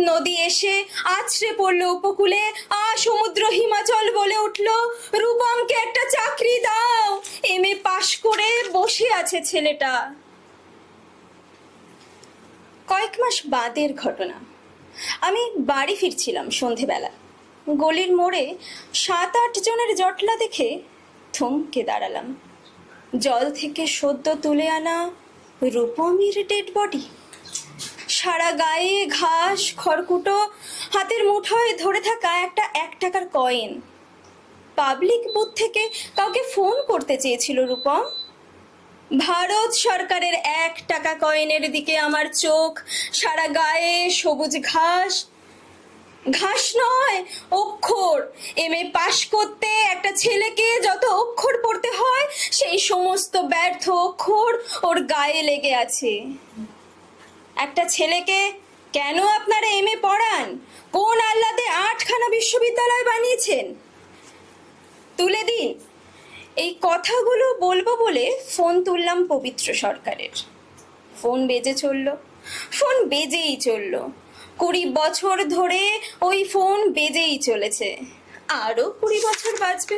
নদী এসে আছড়ে পড়লো উপকূলে, সমুদ্র হিমাচল বলে উঠল, রূপমকে একটা চাকরি দাও, এমএ পাশ করে বসে আছে ছেলেটা। কয়েক মাস বাদের ঘটনা। আমি বাড়ি ফিরছিলাম সন্ধেবেলা। গলির মোড়ে 7-8 জনের জটলা দেখে থমকে দাঁড়ালাম। জল থেকে সদ্য তুলে আনা রূপমের ডেড বডি। সারা গায়ে ঘাস, খড়কুটো, হাতের মুঠোয় ধরে থাকা একটা 1 টাকার কয়েন। পাবলিক বুথ থেকে কাউকে ফোন করতে চেয়েছিল রূপম। ভারত সরকারের 1 টাকা কয়েনের দিকে আমার চোখ। সারা গায়ে সবুজ ঘাস, ঘাস নয় অক্ষর। এমএ পাশ করতে একটা ছেলেকে যত অক্ষর পড়তে হয়, সেই সমস্ত ব্যর্থ অক্ষর ওর গায়ে লেগে আছে। একটা ছেলেকে কেন আপনারা এমএ পড়ান? কোন আহ্লাদে 8খানা বিশ্ববিদ্যালয় বানিয়েছেন? তুলে দিন। এই কথাগুলো বলবো বলে ফোন তুললাম পবিত্র সরকারের। ফোন বেজে চলল, ফোন বেজেই চলল। 20 বছর ধরে ওই ফোন বেজেই চলেছে, আরো 20 বছর বাজবে।